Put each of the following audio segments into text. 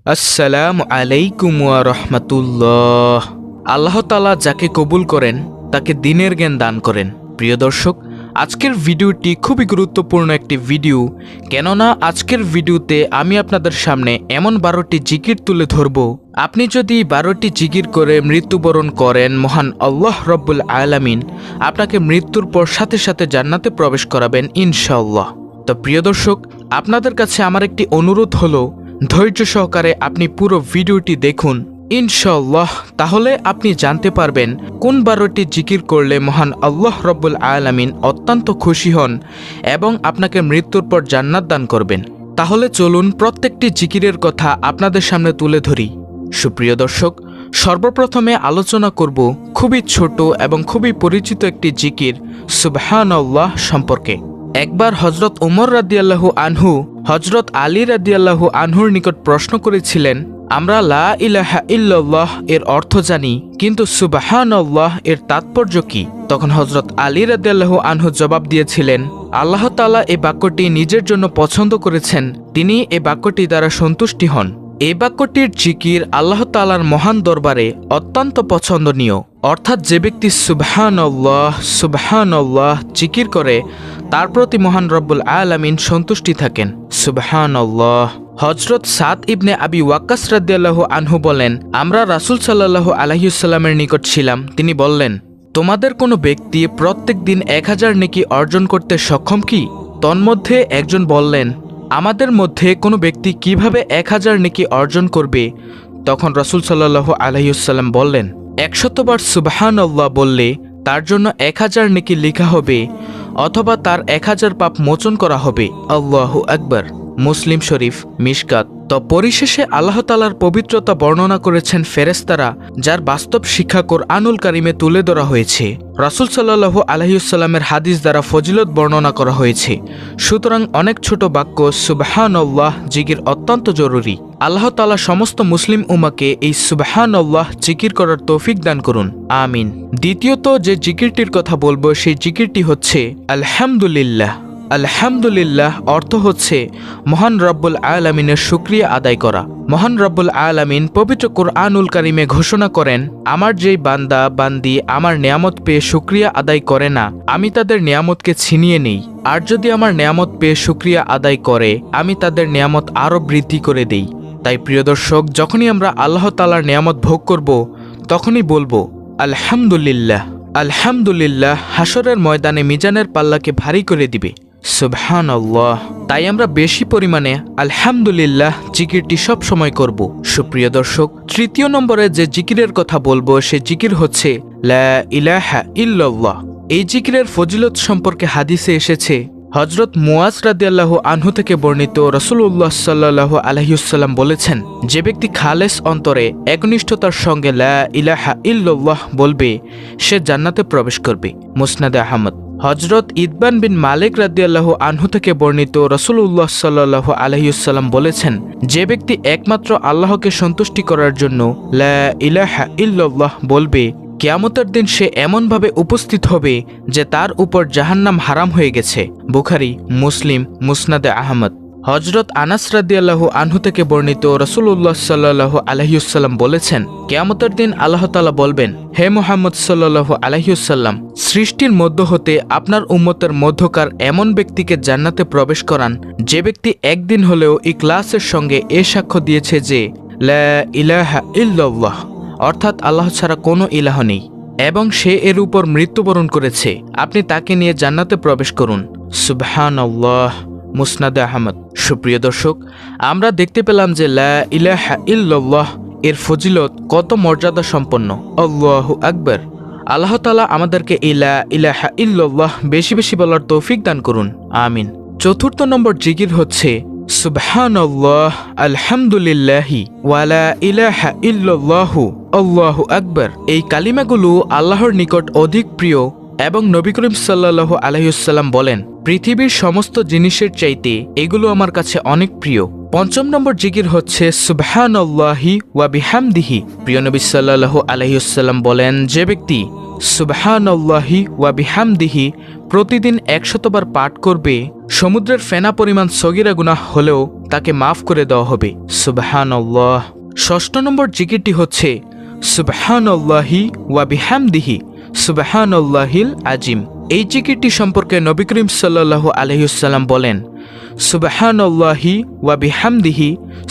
আসসালামু আলাইকুম ওয়া রাহমাতুল্লাহ। আল্লাহ তাআলা যাকে কবুল করেন তাকে দ্বীনের জ্ঞান দান করেন। প্রিয় দর্শক, আজকের ভিডিওটি খুবই গুরুত্বপূর্ণ একটি ভিডিও, কেননা আজকের ভিডিওতে আমি আপনাদের সামনে এমন 12টি জিকির তুলে ধরব। আপনি যদি 12টি জিকির করে মৃত্যুবরণ করেন, মহান আল্লাহ রব্বুল আলামিন আপনাকে মৃত্যুর পর সাথে সাথে জান্নাতে প্রবেশ করাবেন ইনশাআল্লাহ। তো প্রিয় দর্শক, আপনাদের কাছে আমার একটি অনুরোধ হলো, ধৈর্য সহকারে আপনি পুরো ভিডিওটি দেখুন ইনশাআল্লাহ, তাহলে আপনি জানতে পারবেন কোন 12টি জিকির করলে মহান আল্লাহ রব্বুল আলামিন অত্যন্ত খুশি হন এবং আপনাকে মৃত্যুর পর জান্নাত দান করবেন। তাহলে চলুন প্রত্যেকটি জিকিরের কথা আপনাদের সামনে তুলে ধরি। সুপ্রিয় দর্শক, সর্বপ্রথমে আলোচনা করব খুবই ছোট এবং খুবই পরিচিত একটি জিকির সুবহানাল্লাহ সম্পর্কে। একবার হযরত উমর রাদিয়াল্লাহু আনহু হযরত আলী রাদিয়াল্লাহু আনহুর নিকট প্রশ্ন করেছিলেন, আমরা লা ইলাহা ইল্লাল্লাহ এর অর্থ জানি, কিন্তু সুবহানাল্লাহ এর তাৎপর্য কি? তখন হযরত আলী রাদিয়াল্লাহু আনহু জবাব দিয়েছিলেন, আল্লাহ তাআলা এই বাক্যটি নিজের জন্য পছন্দ করেছেন, তিনি এই বাক্যটি দ্বারা সন্তুষ্টি হন। এই বাক্যটির জিকির আল্লাহ তাআলার মহান দরবারে অত্যন্ত পছন্দনীয়। অর্থাৎ যে ব্যক্তি সুবহানাল্লাহ সুবহানাল্লাহ জিকির করে তার প্রতি মহান রব্বুল আলামিন সন্তুষ্টি থাকেন। সুবহানাল্লাহ। হযরত সাদ ইবনে আবি ওয়াক্কাস রাদিয়াল্লাহু আনহু বলেন, আমরা রাসূল সাল্লাল্লাহু আলাইহি ওয়াসাল্লামের নিকট ছিলাম। তিনি বললেন, তোমাদের কোনো ব্যক্তি প্রত্যেক দিন 1000 নেকি অর্জন করতে সক্ষম কি? তন্মধ্যে একজন বললেন, আমাদের মধ্যে কোনো ব্যক্তি কিভাবে 1000 নেকি অর্জন করবে? তখন রাসূল সাল্লাল্লাহু আলাইহি ওয়াসাল্লাম বললেন, 100 বার সুবহানাল্লাহ বললে তার জন্য 1000 নেকি লেখা হবে, অথবা তার 1000 পাপ মোচন করা হবে। আল্লাহু আকবার। মুসলিম শরীফ, মিশকাত। তো পরিশেষে আল্লাহ তাআলার পবিত্রতা বর্ণনা করেছেন ফেরেশতারা, যার বাস্তব শিক্ষা কোরআনুল কারিমে তুলে ধরা হয়েছে। রাসূল সাল্লাল্লাহু আলাইহি ওয়াসাল্লামের হাদিস দ্বারা ফজিলত বর্ণনা করা হয়েছে। সুতরাং অনেক ছোট বাক্য সুবহানাল্লাহ জিকির অত্যন্ত জরুরি। আল্লাহ তাআলা সমস্ত মুসলিম উম্মাহকে এই সুবহানাল্লাহ জিকির করার তৌফিক দান করুন, আমিন। দ্বিতীয়ত যে জিকিরটির কথা বলবো সেই জিকিরটি হচ্ছে আলহামদুলিল্লাহ। আলহামদুলিল্লাহ অর্থ হচ্ছে মহান রব্বুল আলামিনের শুকরিয়া আদায় করা। মহান রব্বুল আলামিন পবিত্র কুরআনুল কারিমে ঘোষণা করেন, আমার যেই বান্দা বান্দি আমার নিয়ামত পেয়ে শুকরিয়া আদায় করে না, আমি তাদের নিয়ামতকে ছিনিয়ে নেই। আর যদি আমার নিয়ামত পেয়ে শুকরিয়া আদায় করে, আমি তাদের নিয়ামত আরও বৃদ্ধি করে দেই। তাই প্রিয় দর্শক, যখনই আমরা আল্লাহ তাআলার নিয়ামত ভোগ করব, তখনই বলবো আলহামদুলিল্লাহ। আলহামদুলিল্লাহ হাসরের ময়দানে মিজানের পাল্লাকে ভারী করে দিবে। সুবহানাল্লাহ। তাই আমরা বেশি পরিমাণে আলহামদুলিল্লাহ জিকিরটি সব সময় করব। সুপ্রিয় দর্শক, তৃতীয় নম্বরে যে জিকিরের কথা বলবো সে জিকির হচ্ছে লা ইলাহা ইল্লাল্লাহ। এই জিকিরের ফজিলত সম্পর্কে হাদিসে এসেছে, হযরত মুয়াজ রাদিয়াল্লাহু আনহু থেকে বর্ণিত, রাসূলুল্লাহ সাল্লাল্লাহু আলাইহি ওয়াসাল্লাম বলেছেন, যে ব্যক্তি খালেস অন্তরে একনিষ্ঠতার সঙ্গে লা ইলাহা ইল্লাল্লাহ বলবে, সে জান্নাতে প্রবেশ করবে। মুসনাদে আহমদ। হযরত ইতবান বিন মালিক রাদিয়াল্লাহু আনহু থেকে বর্ণিত, রাসূলুল্লাহ সাল্লাল্লাহু আলাইহি ওয়াসাল্লাম বলেছেন, যে ব্যক্তি একমাত্র আল্লাহকে সন্তুষ্টি করার জন্য লা ইলাহা ইল্লাল্লাহ বলবে, কিয়ামতের দিন সে এমনভাবে উপস্থিত হবে যে তার উপর জাহান্নাম হারাম হয়ে গেছে। বুখারী, মুসলিম, মুসনাদে আহমদ। হযরত আনাস রাদিয়াল্লাহু আনহু থেকে বর্ণিত, রাসূলুল্লাহ সাল্লাল্লাহু আলাইহি ওয়াসাল্লাম বলেছেন, কিয়ামতের দিন আল্লাহ তাআলা বলবেন, হে মুহাম্মদ সাল্লাল্লাহু আলাইহি ওয়াসাল্লাম, সৃষ্টির মধ্য হতে আপনার উম্মতের মধ্যকার এমন ব্যক্তিকে জান্নাতে প্রবেশ করান যে ব্যক্তি একদিন হলেও ইখলাসের সঙ্গে এ সাক্ষ্য দিয়েছে যে লা ইলাহা ইল্লাল্লাহ, অর্থাৎ আল্লাহ ছাড়া কোনো ইলাহ নেই, এবং সে এর উপর মৃত্যুবরণ করেছে। আপনি তাকে নিয়ে জান্নাতে প্রবেশ করুন। সুবহানাল্লাহ। মুসনাদে আহমদ। সুপ্রিয় দর্শক, আমরা দেখতে পেলাম যে লা ইলাহা ইল্লাল্লাহ এর ফজিলত কত মর্যাদা সম্পন্ন। আল্লাহু আকবার। আল্লাহ তাআলা আমাদেরকে এই লা ইলাহা ইল্লাল্লাহ বেশি বেশি বলার তৌফিক দান করুন, আমিন। চতুর্থ নম্বর জিকির হচ্ছে সুবহানাল্লাহ, আলহামদুলিল্লাহি ওয়া লা ইলাহা ইল্লাল্লাহু আল্লাহু আকবার। এই কালিমাগুলো আল্লাহর নিকট অধিক প্রিয় এবং নবী করিম সাল্লাল্লাহু আলাইহি ওয়াসাল্লাম বলেন, পৃথিবীর সমস্ত জিনিসের চাইতে এগুলো আমার কাছে অনেক প্রিয়। পঞ্চম নম্বর জিকির হচ্ছে সুবহানাল্লাহি ওয়া বিহামদিহি। প্রিয় নবী সাল্লাল্লাহু আলাইহি ওয়াসাল্লাম বলেন, যে ব্যক্তি সুবহানাল্লাহি ওয়া বিহামদিহি প্রতিদিন 100 বার পাঠ করবে, সমুদ্রের ফেনা পরিমাণ সগীরা গুনাহ হলেও তাকে মাফ করে দেওয়া হবে। সুবহানাল্লাহ। 6 নম্বর জিকিরটি হচ্ছে সুবহানাল্লাহি ওয়া বিহামদিহি সুবহানাল্লাহিল আজিম। এই জিকিরটি সম্পর্কে নবী করিম সাল্লাল্লাহু আলাইহি ওয়াসাল্লাম বলেন, সুবহানাল্লাহি ওয়া বিহামদিহি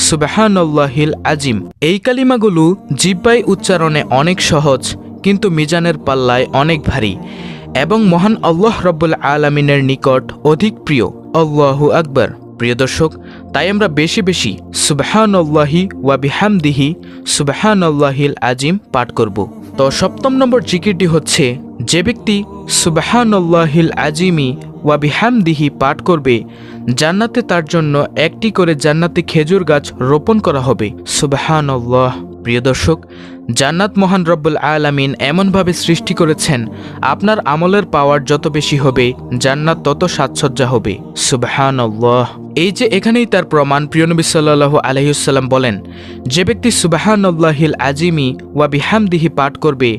সুবহানাল্লাহিল আজিম। এই কালিমাগুলো জিহ্বায় উচ্চারণে অনেক সহজ, কিন্তু মিজানের পাল্লায় অনেক ভারী এবং মহান আল্লাহ রাব্বুল আলামিনের নিকট অধিক প্রিয়। আল্লাহু আকবার। প্রিয় দর্শক, তাই আমরা বেশি বেশি সুবহানাল্লাহি ওয়া বিহামদিহি সুবহানাল্লাহিল আজিম পাঠ করব। তো 7 নম্বর জিকিরটি হচ্ছে, যে ব্যক্তি সুবহানাল্লাহিল আজিমি ওয়া বিহামদিহি পাঠ করবে, জান্নাতে তার জন্য একটি করে জান্নাতি খেজুর গাছ রোপণ করা হবে। সুবহানাল্লাহ। প্রিয় দর্শক, জান্নাত মহান রব্বুল আলামিন এমনভাবে সৃষ্টি করেছেন, আপনার আমলের পাওয়ার যত বেশি হবে জান্নাত তত সাজসজ্জা হবে। সুবহানাল্লাহ। এই যে এখানেই তার প্রমাণ। প্রিয় নবী সাল্লাল্লাহু আলাইহি ওয়াসাল্লাম বলেন, যে ব্যক্তি সুবহানাল্লাহিল আজিমি ওয়া বিহামদিহি পাঠ করবে,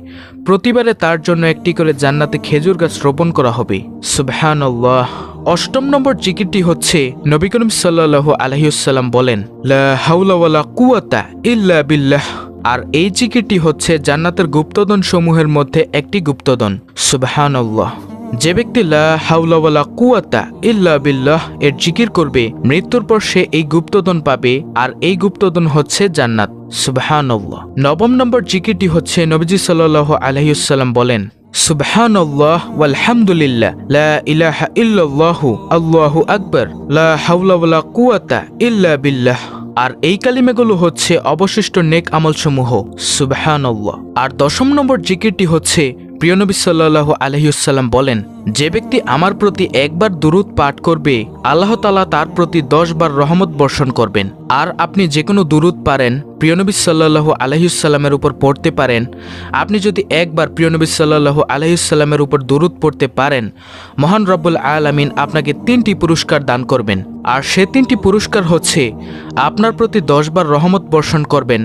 প্রতিবারে তার জন্য একটি করে জান্নাতে খেজুর গাছ রোপণ করা হবে। সুবহানাল্লাহ। 8 নম্বর জিকিরটি হচ্ছে, নবী করিম সাল্লাল্লাহু আলাইহি ওয়াসাল্লাম বলেন, লা হাওলা ওয়ালা কুওয়াতা ইল্লা বিল্লাহ। আর এই জিকিরটি হচ্ছে জান্নাতের গুপ্তধন সমূহের মধ্যে একটি গুপ্তধন। সুবহানাল্লাহ। যে ব্যক্তি লা হাওলা ওয়ালা কুওয়াতা ইল্লা বিল্লাহ এর জিকির করবে, মৃত্যুর পর সে এই গুপ্তধন পাবে, আর এই গুপ্তধন হচ্ছে জান্নাত। সুবহানাল্লাহ। 9 নম্বর জিকিরটি হচ্ছে, নবীজি সাল্লাল্লাহু আলাইহি ওয়াসাল্লাম বলেন, সুবহানাল্লাহ ওয়ালহামদুলিল্লাহ লা ইলাহা ইল্লাল্লাহু আল্লাহু আকবার লা হাওলা ওয়ালা কুওয়াতা ইল্লা বিল্লাহ। আর এই কালিমাগুলো হচ্ছে অবশিষ্ট নেক আমলসমূহ। সুবহানাল্লাহ। আর 10 নম্বর জিকিরটি হচ্ছে, প্রিয় নবী সাল্লাল্লাহু আলাইহি ওয়াসাল্লাম বলেন, যে ব্যক্তি আমার প্রতি একবার দুরূদ পাঠ করবে, আল্লাহ তাআলা তার প্রতি 10 বার রহমত বর্ষণ করবেন। আর আপনি যে কোনো দুরূদ পারেন, প্রিয় নবী সাল্লাল্লাহু আলাইহি ওয়াসাল্লামের উপর পড়তে পারেন। আপনি যদি একবার প্রিয় নবী সাল্লাল্লাহু আলাইহি ওয়াসাল্লামের উপর দুরূদ পড়তে পারেন, মহান রব্বুল আলামিন আপনাকে 3টি পুরস্কার দান করবেন। আর সে 3টি পুরস্কার হচ্ছে, আপনার প্রতি 10 বার রহমত বর্ষণ করবেন,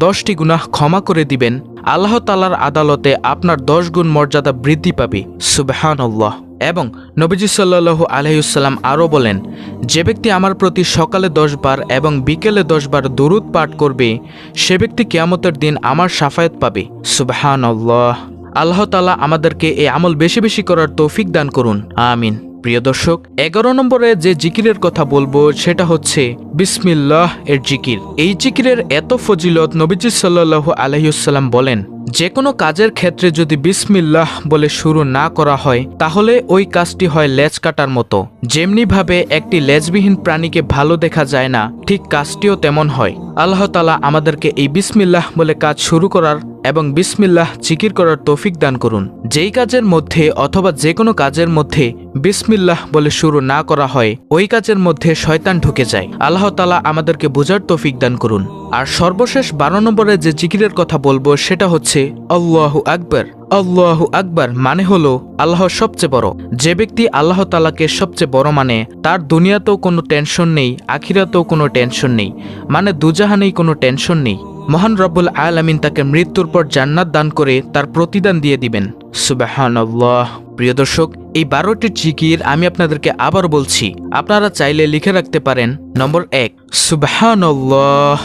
10টি গুনাহ ক্ষমা করে দিবেন, আল্লাহ তাআলার আদালতে আপনার 10 গুণ মর্যাদা বৃদ্ধি পাবে। সুবহানাল্লাহ। এবং নবীজি সাল্লাল্লাহু আলাইহি ওয়াসাল্লাম আরও বলেন, যে ব্যক্তি আমার প্রতি সকালে 10 বার এবং বিকেলে 10 বার দুরূদ পাঠ করবে, সে ব্যক্তি কিয়ামতের দিন আমার শাফায়াত পাবে। সুবহানাল্লাহ। আল্লাহ তাআলা আমাদেরকে এই আমল বেশি বেশি করার তৌফিক দান করুন। আমিন। প্রিয় দর্শক, 11 নম্বরে যে জিকিরের কথা বলবো সেটা হচ্ছে বিসমিল্লাহ এর জিকির। এই জিকিরের এত ফজিলত, নবীজি সাল্লাল্লাহু আলাইহি ওয়াসাল্লাম বলেন, যে কোনো কাজের ক্ষেত্রে যদি বিসমিল্লাহ বলে শুরু না করা হয়, তাহলে ওই কাজটি হয় লেজ কাটার মতো। যেমনিভাবে একটি লেজবিহীন প্রাণীকে ভালো দেখা যায় না, ঠিক কাজটিও তেমন হয়। আল্লাহ তাআলা আমাদেরকে এই বিসমিল্লাহ বলে কাজ শুরু করার এবং বিসমিল্লাহ জিকির করার তৌফিক দান করুন। যেই কাজের মধ্যে অথবা যে কোনো কাজের মধ্যে বিসমিল্লাহ বলে শুরু না করা হয়, ওই কাজের মধ্যে শয়তান ঢুকে যায়। আল্লাহ তাআলা আমাদেরকে বোঝার তৌফিক দান করুন। আর সর্বশেষ 12 নম্বরে যে জিকিরের কথা বলবো সেটা হচ্ছে আল্লাহু আকবার। আল্লাহু আকবার মানে হলো আল্লাহ সবচেয়ে বড়। যে ব্যক্তি আল্লাহ তাআলাকে সবচেয়ে বড় মানে, তার দুনিয়াতেও কোনো টেনশন নেই, আখিরাতেও কোনো টেনশন নেই, মানে দুজাহানেই কোনো টেনশন নেই। মহান রব্বুল আলামিন তাকে মৃত্যুর পর জান্নাত দান করে তার প্রতিদান দিয়ে দিবেন। সুবহানাল্লাহ। প্রিয় দর্শক, এই 12টি জিকির আমি আপনাদেরকে আবার বলছি, আপনারা চাইলে লিখে রাখতে পারেন। নম্বর 1 সুবহানাল্লাহ,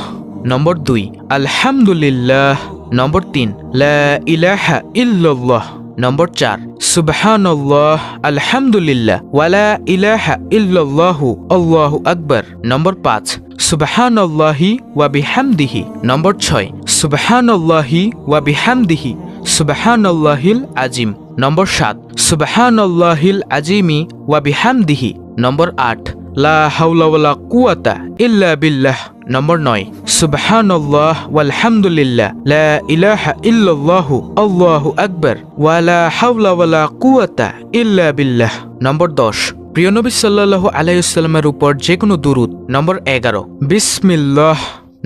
নম্বর 2 আলহামদুলিল্লাহ, নম্বর 3 লা ইলাহা ইল্লাল্লাহ, নম্বর 4 সুবহানাল্লাহ আলহামদুলিল্লাহ ওয়ালা ইলাহা ইল্লাল্লাহু আল্লাহু আকবার, নম্বর 5 সুবহানাল্লাহি ওয়া বিহামদিহি, নম্বর 6 সুবহানাল্লাহি ওয়া বিহামদিহি সুবহানাল্লাহিল আজিম, নম্বর 7 সুবহানাল্লাহিল আজিমি ওয়া বিহামদিহি, নম্বর 8 লা হাওলা ওয়ালা কুওয়াতা ইল্লা বিল্লাহ, নম্বর 9 সুবহানাল্লাহ ওয়ালহামদুলিল্লাহ লা ইলাহা ইল্লাল্লাহু আল্লাহু আকবার ওয়ালা হাওলা ওয়ালা কুওয়াতা ইল্লা বিল্লাহ, নম্বর 10 প্রিয় নবী সাল্লাল্লাহু আলাইহি ওয়াসাল্লামের উপর যে কোনো দুরূদ, নম্বর 11 বিসমিল্লাহ,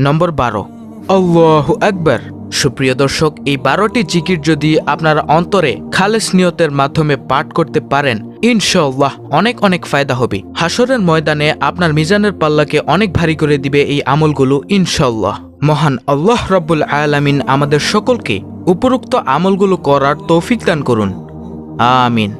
নম্বর 12 আল্লাহু আকবার। সুপ্রিয় দর্শক, এই 12টি জিকির যদি আপনারা অন্তরে খালেস নিয়তের মাধ্যমে পাঠ করতে পারেন, ইনশাআল্লাহ অনেক অনেক ফায়দা হবে। হাসরের ময়দানে আপনার মিজানের পাল্লাকে অনেক ভারী করে দিবে এই আমলগুলো ইনশাআল্লাহ। মহান আল্লাহ রাব্বুল আলামিন আমাদের সকলকে উপরোক্ত আমলগুলো করার তৌফিক দান করুন। আমিন।